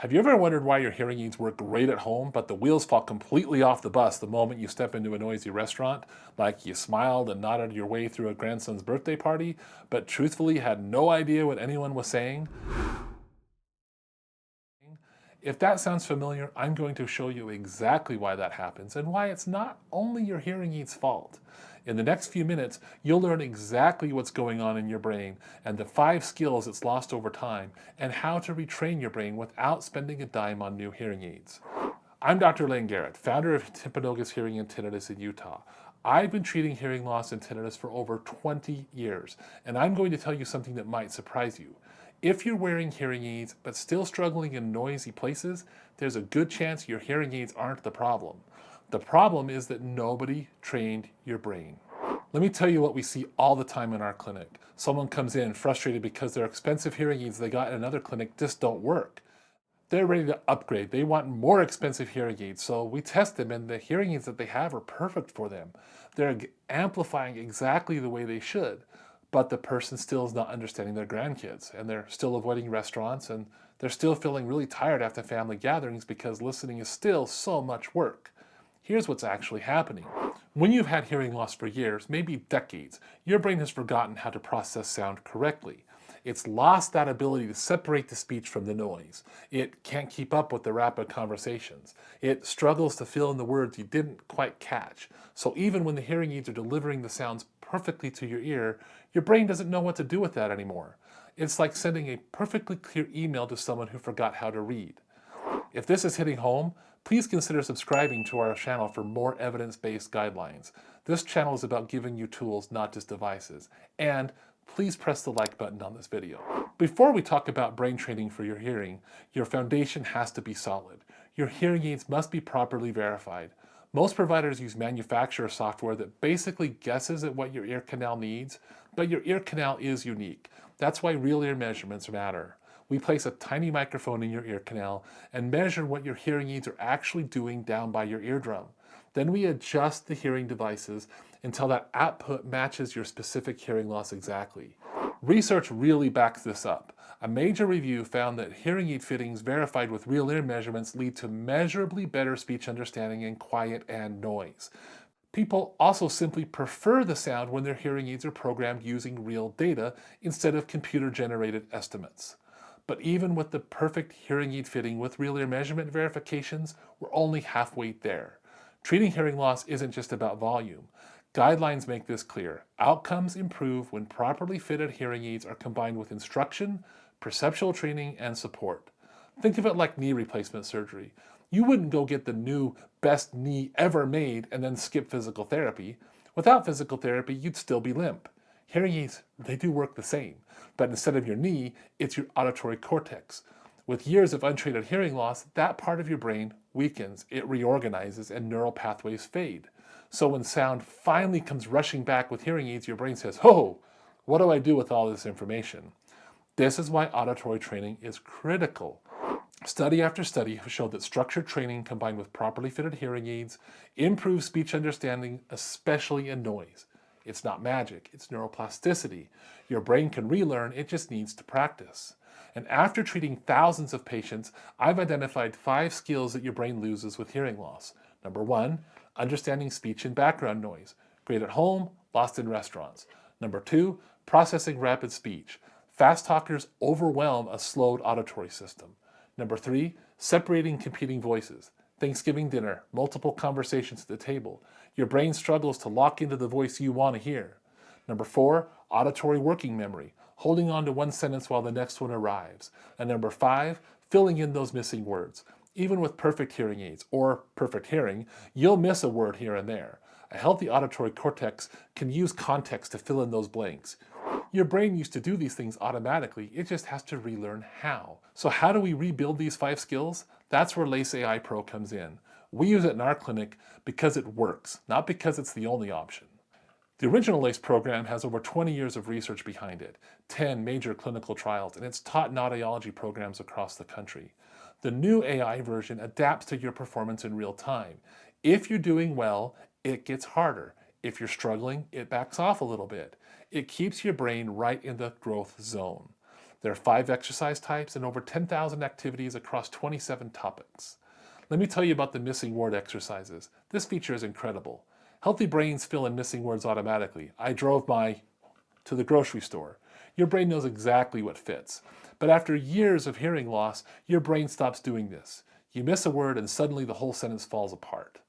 Have you ever wondered why your hearing aids work great at home, but the wheels fall completely off the bus the moment you step into a noisy restaurant? Like you smiled and nodded your way through a grandson's birthday party, but truthfully had no idea what anyone was saying? If that sounds familiar, I'm going to show you exactly why that happens and why it's not only your hearing aid's fault. In the next few minutes, you'll learn exactly what's going on in your brain and the 5 skills it's lost over time and how to retrain your brain without spending a dime on new hearing aids. I'm Dr. Lane Garrett, founder of Timpanogos Hearing and Tinnitus in Utah. I've been treating hearing loss and tinnitus for over 20 years, and I'm going to tell you something that might surprise you. If you're wearing hearing aids but still struggling in noisy places, there's a good chance your hearing aids aren't the problem. The problem is that nobody trained your brain. Let me tell you what we see all the time in our clinic. Someone comes in frustrated because their expensive hearing aids they got in another clinic just don't work. They're ready to upgrade. They want more expensive hearing aids. So we test them, and the hearing aids that they have are perfect for them. They're amplifying exactly the way they should, but the person still is not understanding their grandkids, and they're still avoiding restaurants, and they're still feeling really tired after family gatherings because listening is still so much work. Here's what's actually happening. When you've had hearing loss for years, maybe decades, your brain has forgotten how to process sound correctly. It's lost that ability to separate the speech from the noise. It can't keep up with the rapid conversations. It struggles to fill in the words you didn't quite catch. So even when the hearing aids are delivering the sounds perfectly to your ear, your brain doesn't know what to do with that anymore. It's like sending a perfectly clear email to someone who forgot how to read. If this is hitting home, please consider subscribing to our channel for more evidence-based guidelines. This channel is about giving you tools, not just devices. And please press the like button on this video. Before we talk about brain training for your hearing, your foundation has to be solid. Your hearing aids must be properly verified. Most providers use manufacturer software that basically guesses at what your ear canal needs, but your ear canal is unique. That's why real ear measurements matter. We place a tiny microphone in your ear canal and measure what your hearing aids are actually doing down by your eardrum. Then we adjust the hearing devices until that output matches your specific hearing loss exactly. Research really backs this up. A major review found that hearing aid fittings verified with real ear measurements lead to measurably better speech understanding in quiet and noise. People also simply prefer the sound when their hearing aids are programmed using real data instead of computer-generated estimates. But even with the perfect hearing aid fitting with real ear measurement verifications, we're only halfway there. Treating hearing loss isn't just about volume. Guidelines make this clear. Outcomes improve when properly fitted hearing aids are combined with instruction, perceptual training, and support. Think of it like knee replacement surgery. You wouldn't go get the new best knee ever made and then skip physical therapy. Without physical therapy, you'd still be limp. Hearing aids, they do work the same, but instead of your knee, it's your auditory cortex. With years of untreated hearing loss, that part of your brain weakens, it reorganizes, and neural pathways fade. So when sound finally comes rushing back with hearing aids, your brain says, "Oh, what do I do with all this information?" This is why auditory training is critical. Study after study have showed that structured training combined with properly fitted hearing aids improves speech understanding, especially in noise. It's not magic, it's neuroplasticity. Your brain can relearn, it just needs to practice. And after treating thousands of patients, I've identified 5 skills that your brain loses with hearing loss. Number 1, understanding speech and background noise. Great at home, lost in restaurants. Number 2, processing rapid speech. Fast talkers overwhelm a slowed auditory system. Number 3, separating competing voices. Thanksgiving dinner, multiple conversations at the table. Your brain struggles to lock into the voice you want to hear. Number 4, auditory working memory, holding on to one sentence while the next one arrives. And number 5, filling in those missing words. Even with perfect hearing aids or perfect hearing, you'll miss a word here and there. A healthy auditory cortex can use context to fill in those blanks. Your brain used to do these things automatically, it just has to relearn how. So how do we rebuild these 5 skills? That's where Lace AI Pro comes in. We use it in our clinic because it works, not because it's the only option. The original LACE program has over 20 years of research behind it, 10 major clinical trials, and it's taught in audiology programs across the country. The new AI version adapts to your performance in real time. If you're doing well, it gets harder. If you're struggling, it backs off a little bit. It keeps your brain right in the growth zone. There are 5 exercise types and over 10,000 activities across 27 topics. Let me tell you about the missing word exercises. This feature is incredible. Healthy brains fill in missing words automatically. I drove to the grocery store. Your brain knows exactly what fits. But after years of hearing loss, your brain stops doing this. You miss a word and suddenly the whole sentence falls apart.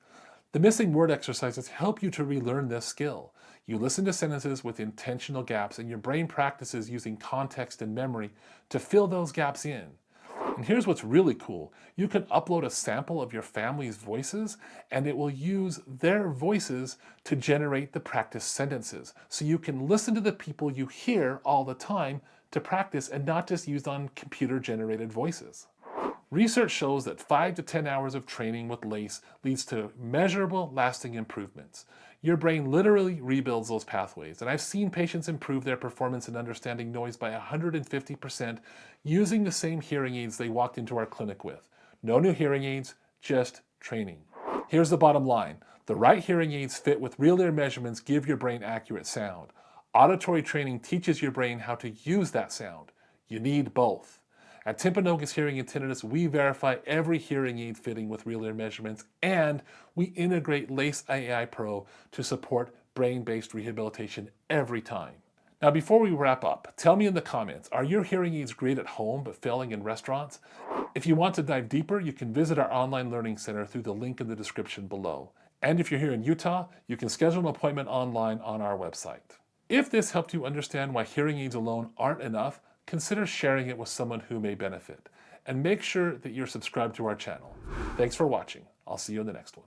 The missing word exercises help you to relearn this skill. You listen to sentences with intentional gaps and your brain practices using context and memory to fill those gaps in. And here's what's really cool. You can upload a sample of your family's voices and it will use their voices to generate the practice sentences. So you can listen to the people you hear all the time to practice and not just use on computer-generated voices. Research shows that 5 to 10 hours of training with LACE leads to measurable, lasting improvements. Your brain literally rebuilds those pathways, and I've seen patients improve their performance in understanding noise by 150% using the same hearing aids they walked into our clinic with. No new hearing aids, just training. Here's the bottom line. The right hearing aids fit with real-ear measurements give your brain accurate sound. Auditory training teaches your brain how to use that sound. You need both. At Timpanogos Hearing and Tinnitus, we verify every hearing aid fitting with real-ear measurements, and we integrate LACE AI Pro to support brain-based rehabilitation every time. Now, before we wrap up, tell me in the comments, are your hearing aids great at home but failing in restaurants? If you want to dive deeper, you can visit our online learning center through the link in the description below. And if you're here in Utah, you can schedule an appointment online on our website. If this helped you understand why hearing aids alone aren't enough, consider sharing it with someone who may benefit. And make sure that you're subscribed to our channel. Thanks for watching. I'll see you in the next one.